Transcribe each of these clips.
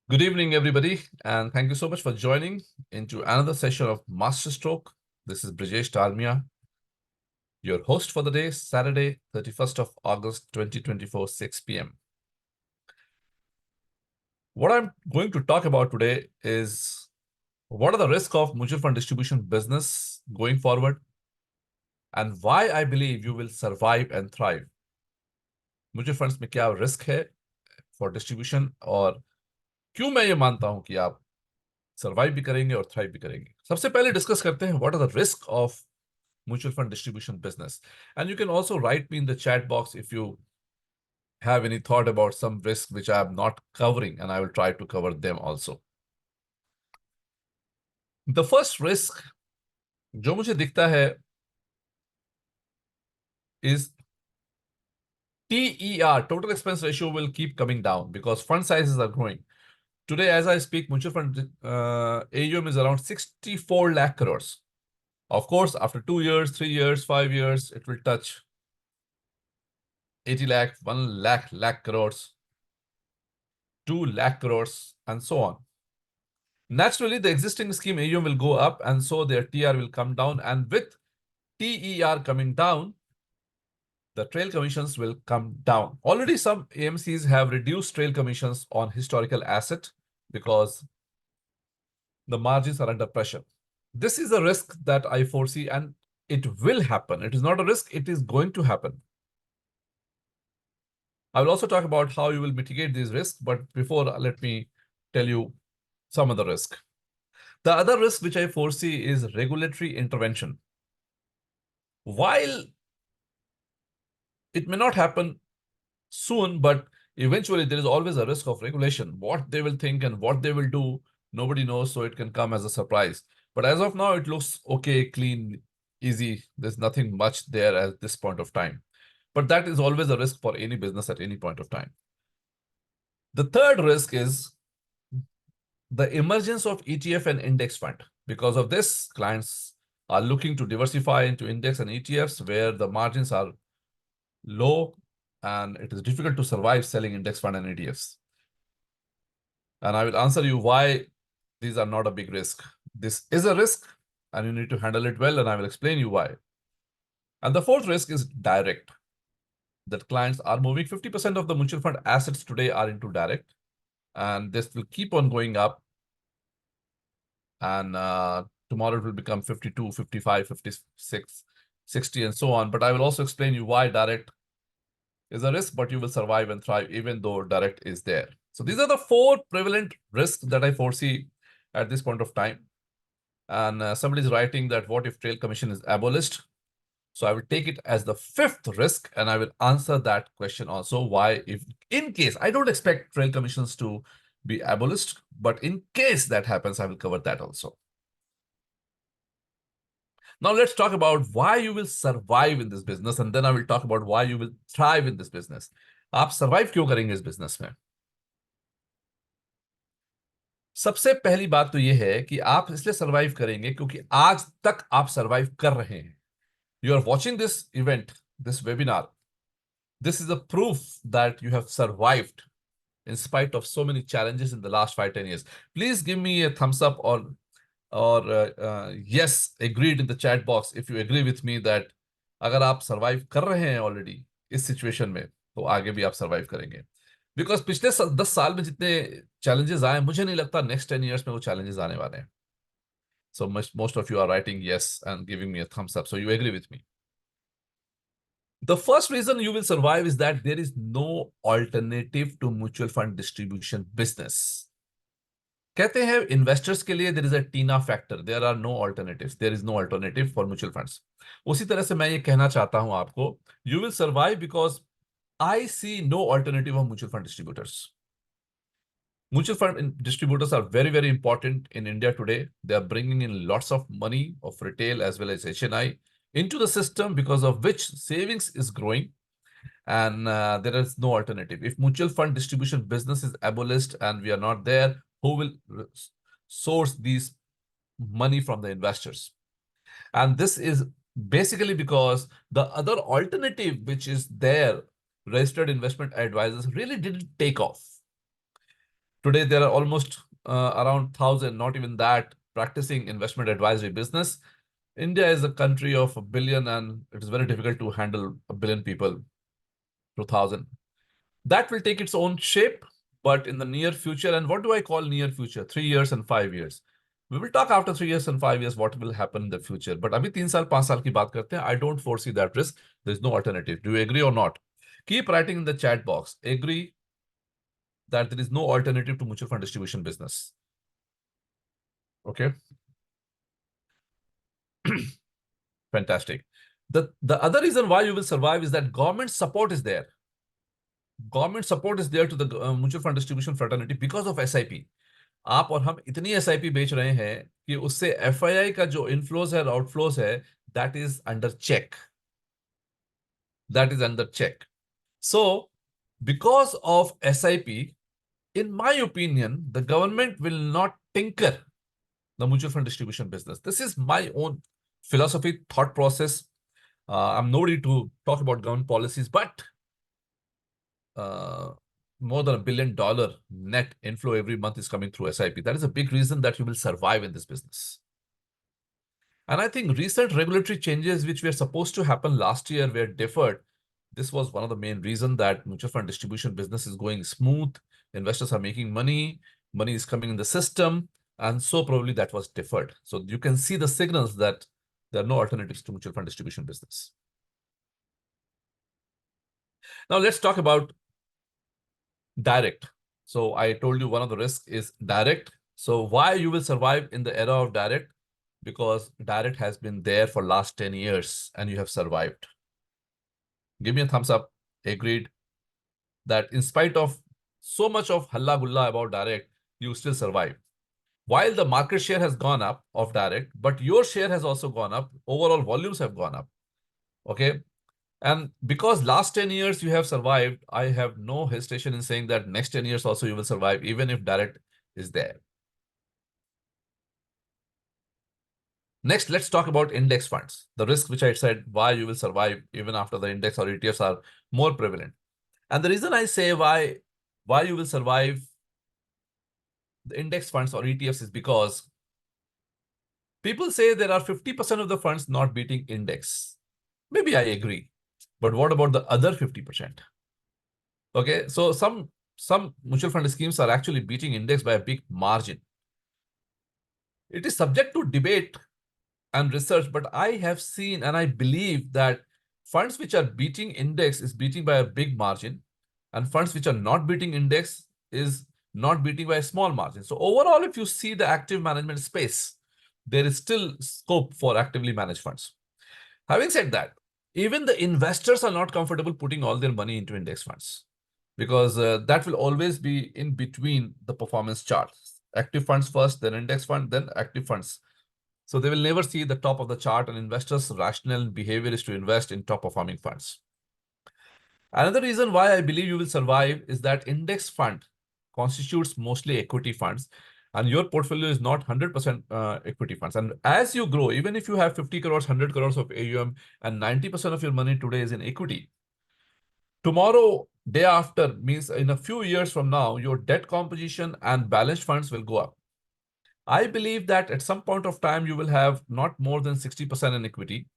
Good evening, everybody, and thank you so much for joining into another session of Masterstroke. This is Brijesh Dalmia, your host for the day, Saturday, 31st of August, 2024, 6 p.m. What I'm going to talk about today is what are the risks of mutual fund distribution business going forward and why I believe you will survive and thrive. Mutual funds में क्या risk है for distribution और क्यों मैं ये मानता हूं कि आप सर्वाइव भी करेंगे और थ्राइव भी करेंगे। सबसे पहले डिस्कस करते हैं what are the risk of mutual fund distribution business. And you can also write me in the chat box if you have any thought about some risk which I am not covering, and I will try to cover them also. The first risk जो मुझे दिखता है is TER, total expense ratio, will keep coming down because fund sizes are growing. Today, as I speak, mutual fund AUM is around 64 lakh crores. Of course, after 2 years, 3 years, 5 years, it will touch 80 lakh, 1 lakh crores, 2 lakh crores, and so on. Naturally, the existing scheme AUM will go up, and so their TR will come down. And with TER coming down, the trail commissions will come down. Already, some AMCs have reduced trail commissions on historical asset because the margins are under pressure. This is a risk that I foresee, and it will happen. It is not a risk, it is going to happen. I will also talk about how you will mitigate these risks, but before, let me tell you some of the risk. The other risk which I foresee is regulatory intervention. While it may not happen soon, but eventually there is always a risk of regulation. What they will think and what they will do, nobody knows, so it can come as a surprise. But as of now, it looks okay, clean, easy. There's nothing much there at this point of time. But that is always a risk for any business at any point of time. The third risk is the emergence of ETF and index fund. Because of this, clients are looking to diversify into index and ETFs where the margins are low and it is difficult to survive selling index fund and ETFs. And I will answer you why these are not a big risk. This is a risk and you need to handle it well, and I will explain you why. And the fourth risk is direct. That clients are moving 50% of the mutual fund assets today are into direct, and this will keep on going up. And tomorrow it will become 52, 55, 56, 60, and so on. But I will also explain you why direct is a risk, but you will survive and thrive even though direct is there. So these are the four prevalent risks that I foresee at this point of time. And somebody is writing that what if trail commission is abolished? So I will take it as the fifth risk, and I will answer that question also. Why, if in case, I don't expect trail commissions to be abolished, but in case that happens, I will cover that also. Now let's talk about why you will survive in this business, and then I will talk about why you will thrive in this business. आप survive क्यों करेंगे इस business में? सबसे पहली बात तो ये है कि आप इसलिए सर्वाइव करेंगे क्योंकि आज तक आप सर्वाइव कर रहे हैं. You are watching this event, this webinar. This is a proof that you have survived in spite of so many challenges in the last 5-10 years. Please give me a thumbs up or yes, agreed in the chat box if you agree with me that अगर आप survive कर रहे हैं already इस situation में तो आगे भी आप सर्वाइव करेंगे. बिकॉज पिछले 10 साल में जितने चैलेंजेस आए मुझे नहीं लगता नेक्स्ट 10 years में वो चैलेंजेस आने वाले हैं. So most of you are writing yes and giving me a thumbs up. So you agree with me. The first reason you will survive is that there is no alternative to mutual fund distribution business. कहते हैं investors के लिए there is a TINA factor. There are no alternatives. There is no alternative for mutual funds. उसी तरह से मैं ये कहना चाहता हूं आपको, you will survive because I see no alternative of mutual fund distributors. Mutual fund distributors are very, very important in India today. They are bringing in lots of money of retail as well as HNI into the system, because of which savings is growing, and there is no alternative. If mutual fund distribution business is abolished and we are not there, who will source these money from the investors? And this is basically because the other alternative which is there, registered investment advisors, really didn't take off. Today, there are almost around 1,000, not even that, practicing investment advisory business. India is a country of a billion, and it is very difficult to handle a billion people, 2,000. That will take its own shape, but in the near future, and what do I call near future? 3 years and 5 years. We will talk after 3 years and 5 years what will happen in the future. But abhi 3 साल 5 साल की बात करते हैं. I don't foresee that risk. There is no alternative. Do you agree or not? Keep writing in the chat box. Agree that there is no alternative to mutual fund distribution business. Okay. Fantastic. The other reason why you will survive is that government support is there. Government support is there to the mutual fund distribution fraternity because of SIP. आप और हम इतनी SIP बेच रहे हैं कि उससे FII का जो इनफ्लोज है और आउटफ्लोज है, that is under check. That is under check. So, because of SIP, in my opinion, the government will not tinker the mutual fund distribution business. This is my own philosophy, thought process. I'm nobody to talk about government policies, but more than $1 billion net inflow every month is coming through SIP. That is a big reason that you will survive in this business. And I think recent regulatory changes, which were supposed to happen last year, were deferred. This was one of the main reasons that mutual fund distribution business is going smooth. Investors are making money. Money is coming in the system. And so probably that was deferred. So you can see the signals that there are no alternatives to mutual fund distribution business. Now let's talk about direct. So I told you one of the risks is direct. So why you will survive in the era of direct? Because direct has been there for last 10 years and you have survived. Give me a thumbs up. Agreed that in spite of so much of halla gulla about direct, you still survive. While the market share has gone up of direct, but your share has also gone up. Overall volumes have gone up. Okay. And because last 10 years you have survived, I have no hesitation in saying that next 10 years also you will survive, even if direct is there. Next, let's talk about index funds. The risk which I said why you will survive even after the index or ETFs are more prevalent. And the reason I say why you will survive the index funds or ETFs is because people say there are 50% of the funds not beating index. Maybe I agree. But what about the other 50%? Okay, so some mutual fund schemes are actually beating index by a big margin. It is subject to debate and research, but I have seen and I believe that funds which are beating index is beating by a big margin, and funds which are not beating index is not beating by a small margin. So overall, if you see the active management space, there is still scope for actively managed funds. Having said that, even the investors are not comfortable putting all their money into index funds because that will always be in between the performance charts. Active funds first, then index fund, then active funds. So they will never see the top of the chart, and investors' rational behavior is to invest in top performing funds. Another reason why I believe you will survive is that index fund constitutes mostly equity funds, and your portfolio is not 100% equity funds. And as you grow, even if you have 50 crores, 100 crores of AUM, and 90% of your money today is in equity, tomorrow, day after, means in a few years from now, your debt composition and balanced funds will go up. I believe that at some point of time, you will have not more than 60% in equity.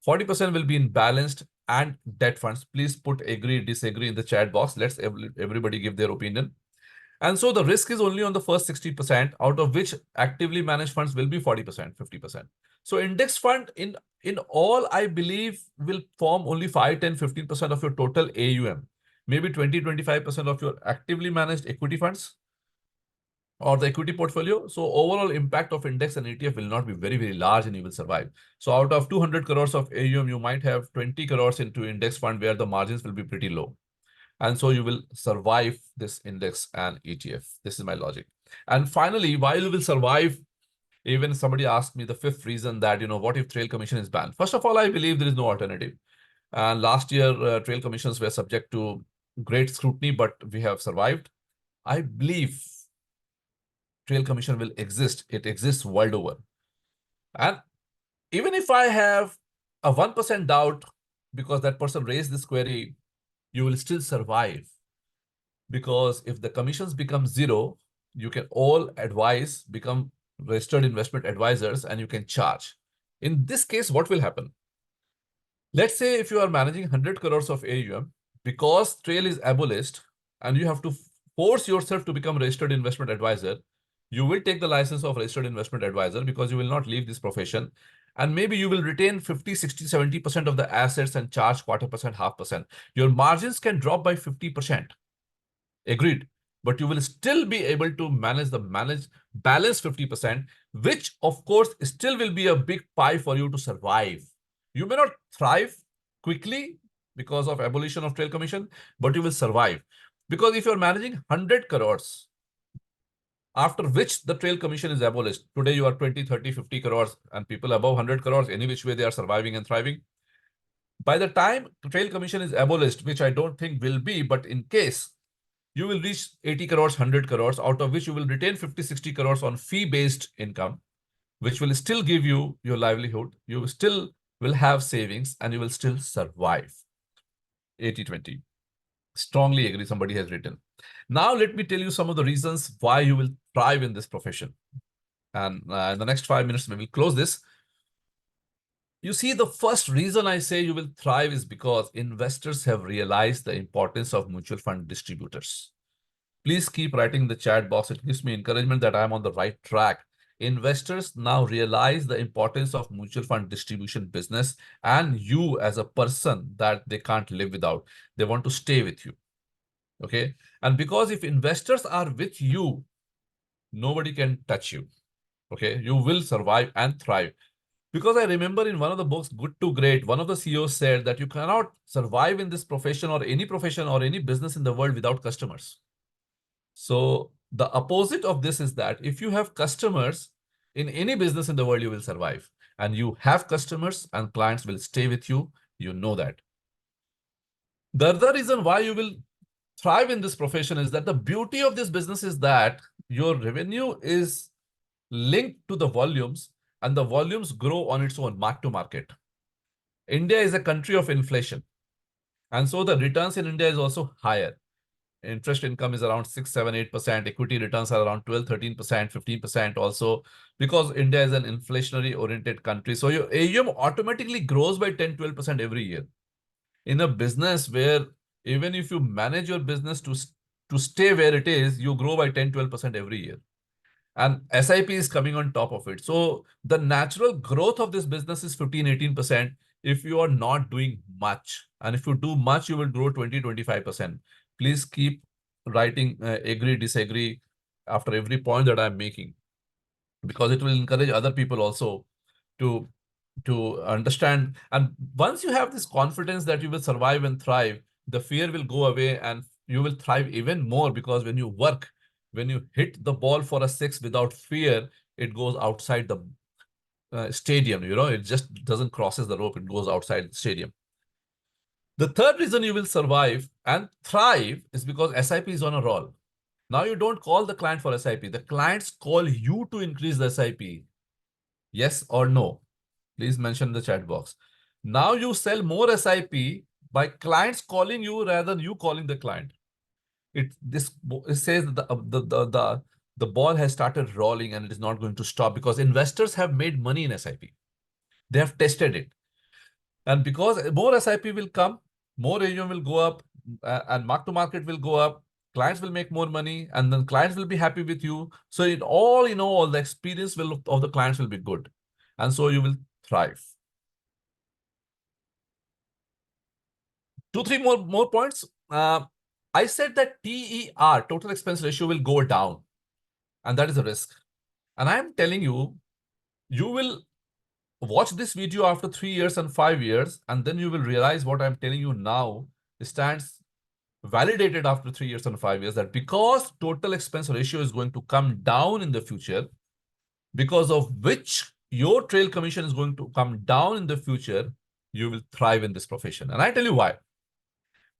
40% will be in balanced and debt funds. Please put agree, disagree in the chat box. Let's everybody give their opinion. And so the risk is only on the first 60%, out of which actively managed funds will be 40%, 50%. So index fund in all, I believe, will form only 5, 10, 15% of your total AUM. Maybe 20, 25% of your actively managed equity funds or the equity portfolio. So overall impact of index and ETF will not be very, very large and you will survive. So out of 200 crores of AUM, you might have 20 crores into index fund where the margins will be pretty low. And so you will survive this index and ETF. This is my logic. And finally, why you will survive, even somebody asked me the fifth reason that, what if trail commission is banned? First of all, I believe there is no alternative. And last year, trail commissions were subject to great scrutiny, but we have survived. I believe trail commission will exist. It exists world over. And even if I have a 1% doubt because that person raised this query, you will still survive. Because if the commissions become zero, you can all advise, become registered investment advisors, and you can charge. In this case, what will happen? Let's say if you are managing 100 crores of AUM, because trail is abolished and you have to force yourself to become registered investment advisor, you will take the license of registered investment advisor because you will not leave this profession. And maybe you will retain 50, 60, 70% of the assets and charge quarter percent, half percent. Your margins can drop by 50%. Agreed. But you will still be able to manage balance 50%, which of course still will be a big pie for you to survive. You may not thrive quickly because of abolition of trail commission, but you will survive. Because if you're managing 100 crores, after which the trail commission is abolished, today you are 20, 30, 50 crores, and people above 100 crores, any which way they are surviving and thriving. By the time the trail commission is abolished, which I don't think will be, but in case, you will reach 80 crores, 100 crores, out of which you will retain 50, 60 crores on fee-based income, which will still give you your livelihood. You still will have savings and you will still survive. 80-20. Strongly agree, somebody has written. Now, let me tell you some of the reasons why you will thrive in this profession. And in the next 5 minutes, we will close this. You see, the first reason I say you will thrive is because investors have realized the importance of mutual fund distributors. Please keep writing in the chat box. It gives me encouragement that I'm on the right track. Investors now realize the importance of mutual fund distribution business and you as a person that they can't live without. They want to stay with you. Okay. And because if investors are with you, nobody can touch you. Okay. You will survive and thrive. Because I remember in one of the books, Good to Great, one of the CEOs said that you cannot survive in this profession or any business in the world without customers. So the opposite of this is that if you have customers in any business in the world, you will survive. And you have customers and clients will stay with you. You know that. The other reason why you will thrive in this profession is that the beauty of this business is that your revenue is linked to the volumes and the volumes grow on its own, mark to market. India is a country of inflation. And so the returns in India is also higher. Interest income is around 6, 7, 8%. Equity returns are around 12, 13%, 15% also, because India is an inflationary oriented country. So your AUM automatically grows by 10, 12% every year. In a business where even if you manage your business to stay where it is, you grow by 10, 12% every year. And SIP is coming on top of it. So the natural growth of this business is 15, 18% if you are not doing much. And if you do much, you will grow 20, 25%. Please keep writing agree, disagree after every point that I'm making, because it will encourage other people also to understand. And once you have this confidence that you will survive and thrive, the fear will go away and you will thrive even more, because when you work, when you hit the ball for a six without fear, it goes outside the stadium. It just doesn't crosses the rope. It goes outside the stadium. The third reason you will survive and thrive is because SIP is on a roll. Now you don't call the client for SIP. The clients call you to increase the SIP. Yes or no? Please mention in the chat box. Now you sell more SIP by clients calling you rather than you calling the client. It says that the ball has started rolling and it is not going to stop, because investors have made money in SIP. They have tested it. And because more SIP will come, more AUM will go up, and mark to market will go up, clients will make more money, and then clients will be happy with you. So all the experience of the clients will be good. And so you will thrive. 2, 3 more points. I said that TER, total expense ratio, will go down, and that is a risk. And I'm telling you, you will watch this video after 3 years and 5 years, and then you will realize what I'm telling you now stands validated after 3 years and 5 years, that because total expense ratio is going to come down in the future, because of which your trail commission is going to come down in the future, you will thrive in this profession. And I tell you why.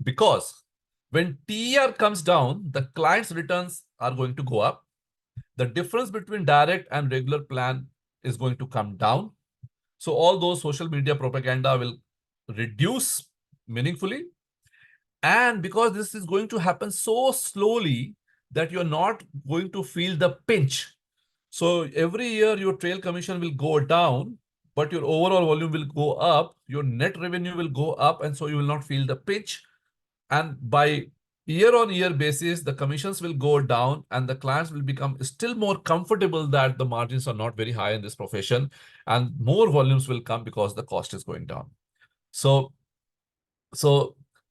Because when TER comes down, the client's returns are going to go up. The difference between direct and regular plan is going to come down. So all those social media propaganda will reduce meaningfully. And because this is going to happen so slowly that you're not going to feel the pinch. So every year your trail commission will go down, but your overall volume will go up, your net revenue will go up, and so you will not feel the pinch. And by year on year basis, the commissions will go down and the clients will become still more comfortable that the margins are not very high in this profession, and more volumes will come because the cost is going down. So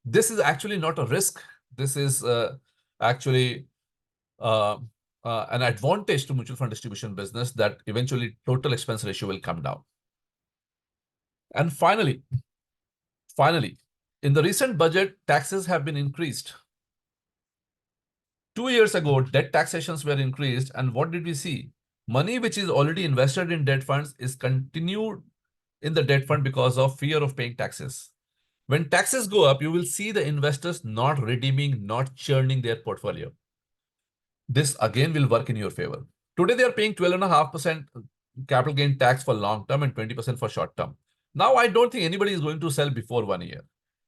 this is actually not a risk. This is actually uh, an advantage to mutual fund distribution business, that eventually total expense ratio will come down. And finally, in the recent budget, taxes have been increased. 2 years ago, debt taxations were increased, and what did we see? Money which is already invested in debt funds is continued in the debt fund because of fear of paying taxes. When taxes go up, you will see the investors not redeeming, not churning their portfolio. This again will work in your favor. Today, they are paying 12.5% capital gain tax for long term and 20% for short term. Now, I don't think anybody is going to sell before 1 year.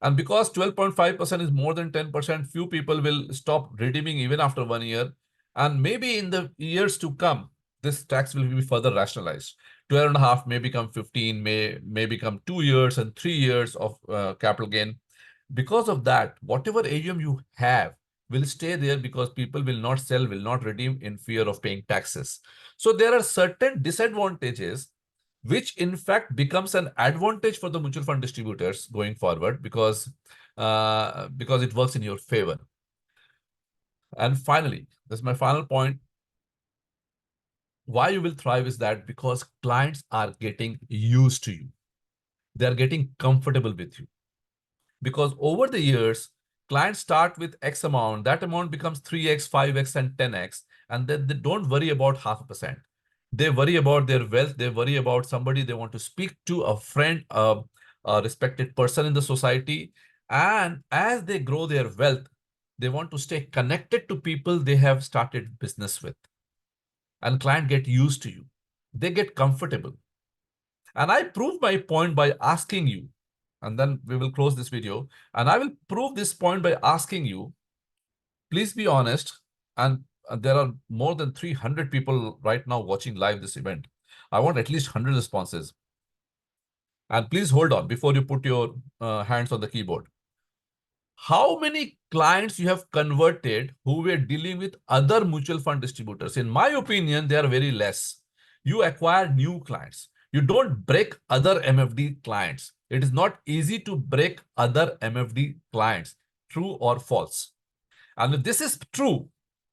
And because 12.5% is more than 10%, few people will stop redeeming even after 1 year. And maybe in the years to come, this tax will be further rationalized. 12.5 may become 15, may become 2 years and 3 years of capital gain. Because of that, whatever AUM you have will stay there because people will not sell, will not redeem in fear of paying taxes. So there are certain disadvantages which in fact becomes an advantage for the mutual fund distributors going forward because it works in your favor. And finally, this is my final point. Why you will thrive is that because clients are getting used to you. They are getting comfortable with you. Because over the years, clients start with X amount, that amount becomes 3x, 5x, and 10x, and then they don't worry about 0.5%. They worry about their wealth. They worry about somebody they want to speak to, a friend, a respected person in the society. And as they grow their wealth, they want to stay connected to people they have started business with. And client get used to you. They get comfortable. And I prove my point by asking you, and then we will close this video. And I will prove this point by asking you, please be honest. And there are more than 300 people right now watching live this event. I want at least 100 responses. And please hold on before you put your hands on the keyboard. How many clients you have converted who were dealing with other mutual fund distributors? In my opinion, they are very less. You acquire new clients. You don't break other MFD clients. It is not easy to break other MFD clients. True or false? And if this is true,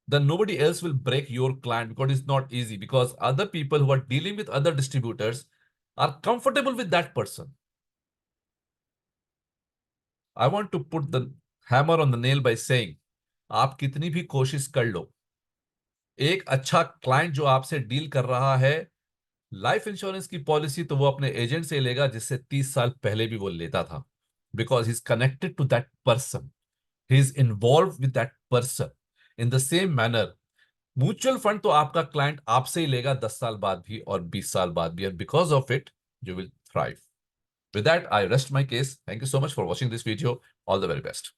then nobody else will break your client because it's not easy, because other people who are dealing with other distributors are comfortable with that person. I want to put the hammer on the nail by saying, आप कितनी भी कोशिश कर लो, एक अच्छा client जो आपसे deal कर रहा है, लाइफ इंश्योरेंस की पॉलिसी तो वो अपने एजेंट से लेगा जिससे 30 साल पहले भी वो लेता था, because he is connected to that person, he is involve with that person. In the same manner, mutual fund तो आपका क्लाइंट आपसे ही लेगा 10 साल बाद भी और 20 साल बाद भी, and because of it you will thrive. With that, I rest my case. Thank you so much for watching this video. All the very best.